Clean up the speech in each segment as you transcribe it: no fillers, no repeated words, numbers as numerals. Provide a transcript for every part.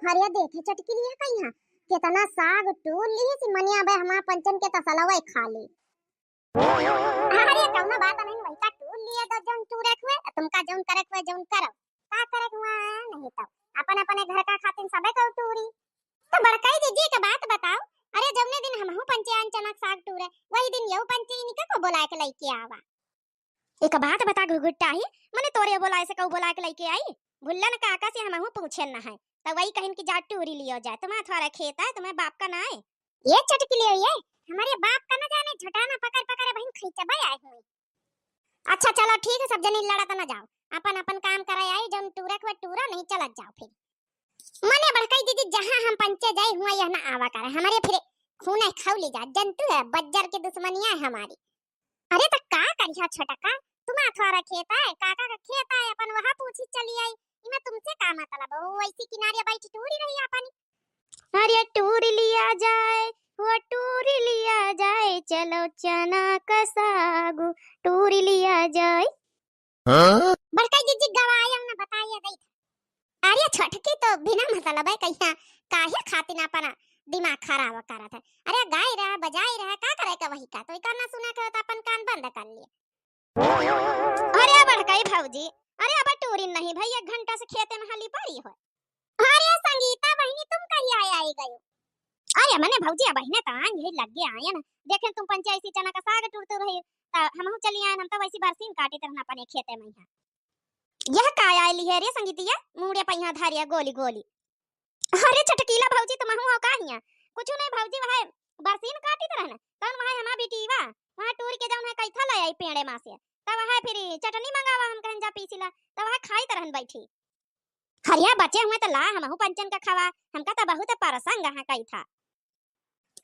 हरिया देखे चटकी लिया कहीं कितना साग टूल ली सी मनिया बे हमार पंचन के तसलवा खा ली। अरे कौना बात नहीं वही का टूल लिए तो जौन टूरे हुए तुमका जौन करे हुए जौन करो का करे हुआ नहीं तब अपन अपने घर का खातिन सबे को टूरी तो बड़काई दीजिए के बात बताओ। अरे जौने दिन हमहु पंचे चनक साग टूरे वही दिन यऊ पंचे इनका को बुला के लेके आवा। एक बात बता घुघुट्टा ही मने तोरे बोलाए से कऊ बुला के लेके आई भुल्लन काका से हमहु पूछे न है तो वही कहिन की जाट टूरी लियो जाए तुम्हारा थोड़ा खेत है तुम्हें बाप का ना है ये चटकी लियो ये हमारे बाप का ना जाने झटाना पकड़ पकड़ बहन खींचे भाई आए हुए। अच्छा चलो ठीक है सब जने लड़त ना जाओ अपन अपन काम करे आई जौन टूरे को टूरा नहीं चलत जाओ फिर मने बड़काई दीदी जहां हम पंचे जाए हुआ यह ना आवा करे हमारे फिर खून है खाऊ ले जा जंतु है बज्जर के दुश्मनियां है हमारी। अरे तो का करिया छोटका तुम अथवारा खेत है काका का खेत है अपन वहां पूछी चली आई इमे तुमसे का मतलब हो ऐसी किनारे बैठी टूरी रही अपन। अरे टूर लिया जाए वो टूर लिया जाए चलो चना का सागु टूर लिया जाए। हाँ? बड़का जीजी गवाया ना बताइए गई। अरे छोटकी तो बिना मतलब है कहिया काहे खातिर अपना दिमाग खराब करा था। अरे गाय रहा बजाई रहा का करे का वही का तो करना सुना का तो अपन कान बंद कर लिया। अरे बड़काई भौजी अरे अब टूरी नहीं भाई 1 घंटा से खेते में हाली पड़ी हो। अरे संगीता बहनी तुम कहीं आई गयो। अरे मने भौजी अब बहने तो यही लग गया आया ना देखे तुम पंचायती चना का साग टूटते रहे हमहु चली आए हम तो वैसी बरसीन काटे तरह अपने खेते में यह का आई है रे संगीतिया मुड़े पहिया धारिया गोली गोली। अरे चटकीला भौजी तुम हो का हिया कुछ नहीं भौजी वह बरसीन काटी तरह ना तन वहां हमा बेटीवा वहां टूर के जाऊं है कैथा ले आई पेड़े में से तब वहां फिर चटनी मंगावा हम कहन जा पीसीला तब वहां खाई तरहन बैठी। हरिया बचे हुए तो ला हमहु पंचन का खावा हमका तो बहुत परसंग है कई था।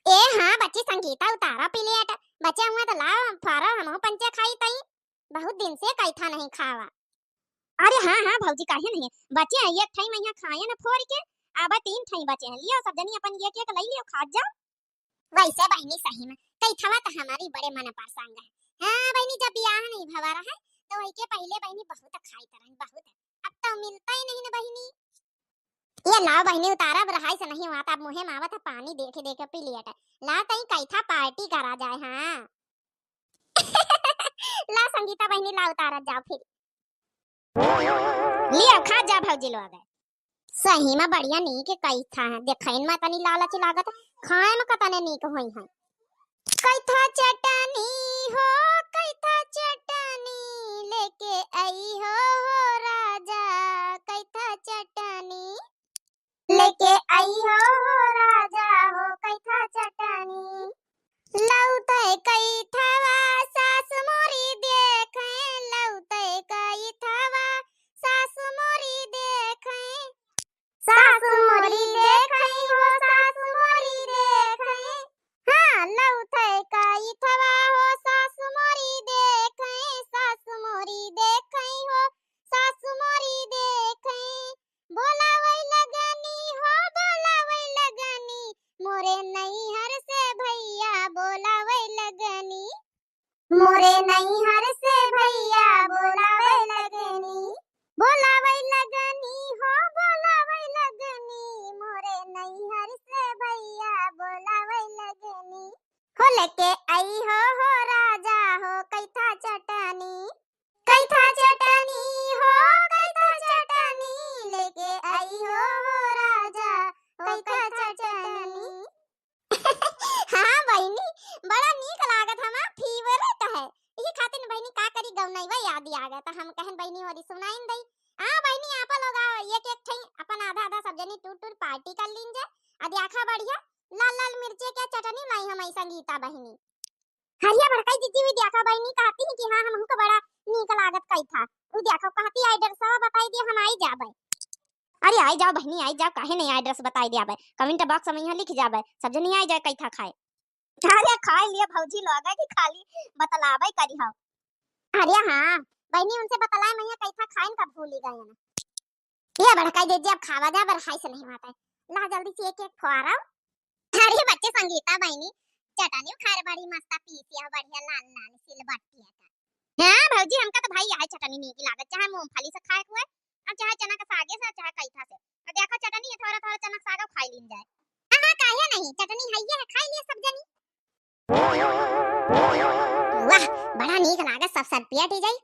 ए हां बच्ची संगीता उतारा पी लिया बचे हुए तो ला फारा हमहु पंचे खाई तई बहुत दिन से कई था नहीं खावा। अरे हां हां भौजी काहे नहीं बचे एक ठई में यहां खाए ना फोड़ के अब 3 ठई बचे हैं लियो सब जनी अपन एक एक ले लियो खा जाओ। वैसे बहनी सही में कई थवा तो हमारी बड़े मन परसंग है। हां बहनी जब ब्याह नहीं भवा रहा है तो वही के पहले बहनी बहुत खाई तरन बहुत अब तो मिलता ही नहीं ना बहनी। ये लाओ बहनी उतारा बरहाई से नहीं हुआ था मुहे मावा था पानी देखे देखे पी लिया था ला तई कैथा पार्टी करा जाए। हां ला संगीता बहनी ला उतारा जाओ फिर लिया खा जा भौजी लोग सही में बढ़िया नी के कैथा है देखैन में तनी लालच लागत खाए में कतने नीक होई है। कैथा चटनी हो कैथा चटनी लेके आई हो राजा कैथा चटनी लेके आई हो राजा हो कैथा चटनी लौटे कैथवा सास मोरी देखे लौटे कैथवा सास मोरी देखे सास मोरी देखे हो सास मोरी देखे हां लौटे कैथवा हो सास मोरी देखे सास मोरी देखे हो सास मोरी देखे बोलावै लगनी हो बोलावै लगनी मोरे नैहर से भैया बोलावै लगनी मोरे नैहर से भैया बोलावै लगनी बोलावै लगनी हो बोलावै लगनी मोरे नैहर से भैया बोलावै लगनी हो लेके आई हो राजा हो कैथा चटनी हो कैथा चटनी लेके आई हो राजा हो कैथा चटनी। हां बहनी बड़ा नीक लागत हमा फेवरेट है इही खातिर बहनी का करी गौनईवा याद आ गया त हम कहन बहनी और सुनाइन दई आ बहनी आपा लोग एक एक ठई अपन आधा आधा सब जनी टूट टूट पार्टी कर लीन जा अदी आखा बढ़िया लाल लाल मिर्चे के चटनी लाई हम संगीता बहनी। हरिया बड़काई दीदी भी देखा बहनी कहती है कि हां हमहु का बड़ा नीक लागत कई था उ देखो कहती एड्रेस सब बताई दे हम आई जाबे। अरे आई जाओ बहनी आई जाओ काहे नहीं एड्रेस बताई देबे कमेंट बॉक्स में यहां लिख जाबे सब जनी आई जाए कैथा खाए। अरे खाए लिए भौजी लोग कि खाली बतलावे करी हो। अरे हां बहनी उनसे बतलाए मैं कैथा खाइन का भूल ही गए ना ये बड़काई दीदी अब खावा जा बरहाई से नहीं आता है ला जल्दी से एक एक फुआरा। अरे बच्चे संगीता बहनी चटनी खार बड़ी मस्त पीसिया बढ़िया लाल लाल सिलबट्टी है। हां भौजी हमका तो भाई यही चटनी नीक लागत चाहे मूंगफली से खाए हुए और चाहे चना का सागे से चाहे कैथा से और देखो चटनी थोड़ा थोड़ा चना पेट ही जाई।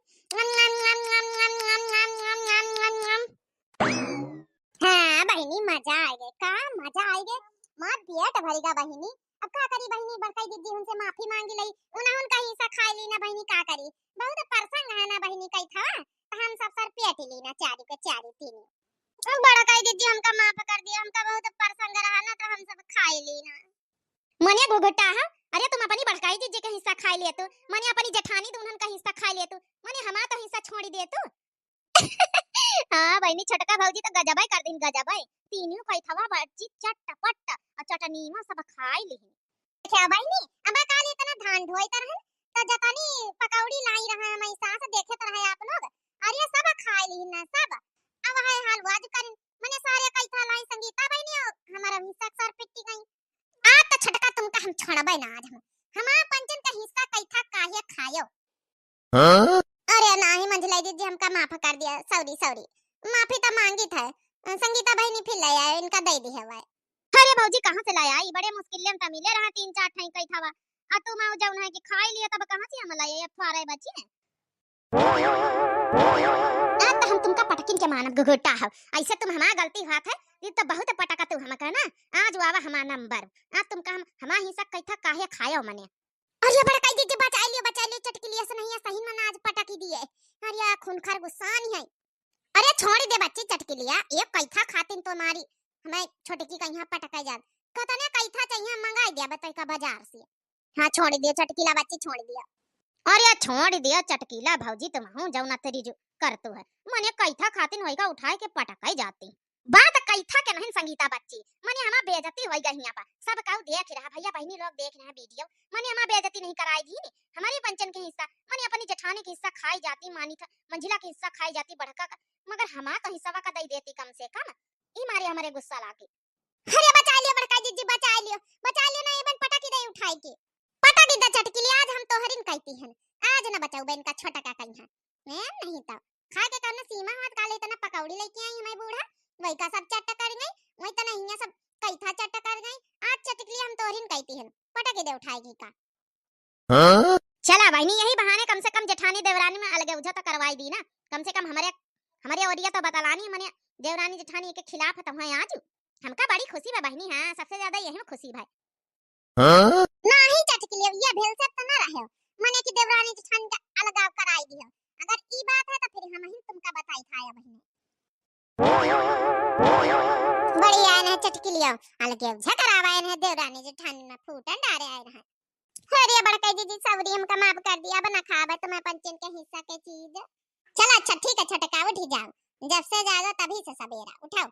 हाँ बहिनी मजा आएगा का मजा आएगा मां पेट भरेगा बहिनी। अब का करी बहिनी बड़काई दीदी उनसे माफी मांगी लई उन्हें उनका हिस्सा खा ली ना बहिनी का करी बहुत प्रसंग है ना बहिनी कई था तो हम सब सर पेट ही लेना चारी के चारी तीन बड़ा कई दीदी हमका माफ कर दिया हमका बहुत प्रसंग रहा ना तो हम सब खा ली ना मने घुघुटा है। अरे तुम अपनी बड़काई दीदी का हिस्सा खा लिए तो मने अपनी जेठानी दुल्हन का हिस्सा खा लिए तो मने हमारा तो हिस्सा छोड़ दे तो हां बहनी छोटका भौजी तो गजबाई कर दिन गजबाई तीनियों कई थवा बच्ची चटपट और चटनी में सब खाई ली क्या बहनी अब काल इतना धान ढोई तर है तो जतनी पकौड़ी लाई रहा हम सास देखे तो रहे आप लोग और ये सब खाई ली ना सब अब है हलवा जो कर मने सारे कई था लाई संगीता बहनी हमारा हिस्सा सर पिट्टी गई आज तो छटका तुमका हम छोड़बै ना आज हम हमारा पंचन का हिस्सा कई था काहे खायो हां अरे नहीं मंझलाई दीदी हमका माफ कर दिया सॉरी सॉरी माफी तो मांगी था संगीता बहनी फिर ले आए इनका दे दी है भाई अरे भौजी कहां से लाया ई बड़े मुश्किल में मिले रहा तीन चार ठाई कई थावा आ तू मैं जाऊं है कि खाई लिया तब कहां से हम लाया ये फारे बच्ची ने आज तो हम तुमका पटकिन के मानब गुगुटा है ऐसे तुम हमारा गलती हाथ है ये तो बहुत पटका तू हम कहना आज आवा हमारा नंबर आज तुमका हम हमारा हिस्सा कई था काहे खायो मने अरे बड़ा कई दीदी बचा लियो चटकी लिया से नहीं सही में आज पटकी दिए अरे खूनखार गुस्सा नहीं है अरे छोड़ दे बच्ची चटकी लिया एक कई था खातिन तो मारी हमें छोटकी का यहाँ पटका जा कतने कई था चाहिए मंगा दिया बताई का बाजार से हां छोड़ दिया चटकीला बच्ची छोड़ दिया अरे छोड़ दिया चटकीला भौजी तुम हूं जाऊ ना तेरी जो कर तो है मने कई था खातिन होइगा उठाए के पटकाई जाती बात कई था के नहीं संगीता बच्ची मने हमा बेइज्जती होइगा हिया पर सब काऊ देख रहा भैया बहनी लोग देख रहे हैं वीडियो मने हमा बेइज्जती नहीं कराई दी हमारी पंचन के हिस्सा मने अपनी जेठानी के हिस्सा खाई जाती मानी था मंजिला के हिस्सा खाई जाती बड़का का मगर हमा तो हिस्सा का दई देती कम से कम ई मारे हमारे गुस्सा लाके अरे बचा लियो बड़का दीदी बचा लियो ना एबन पटाकी दे उठाई के पटाकी द चटकी ले आज हम तोहरिन कहती हन आज ना बचाऊ बहन का छोटा का कहीं है मैं नहीं तो खा के करना सीमा हाथ काले इतना पकौड़ी लेके आई हमारी बूढ़ा वही का सब चट्टा कर गई वही तो नहीं सब कई था चट्टा कर गई आज चटकी हम तोहरिन कहती हन पटाकी दे उठाएगी का हां चला बहनी यही बहाने कम से कम जेठानी देवरानी में अलग उझा तो करवाई दी ना कम से कम हमारे ओरिया तो बतलानी मने देवरानी जेठानी के खिलाफ है तुम्हारे आज हमका बड़ी खुशी है बहनी हां सबसे ज्यादा यही में खुशी भाई हां नहीं चटकी ले ये भेल से तो ना रहे मने की देवरानी जेठानी का अलगाव कराई दी अगर ई बात है तो फिर हम ही तुमका बताई था बहनी बढ़िया है चटकी लियो अलगे झकरावा है देवरानी जेठानी में फूटन डारे आए रहा अरे बड़का दीदी सवरी हमका माफ कर दिया बना खावे तो मैं पंचन के हिस्सा के चीज चल अच्छा ठीक है छटका उठ जाओ जब से जाओ तभी से सवेरा उठाओ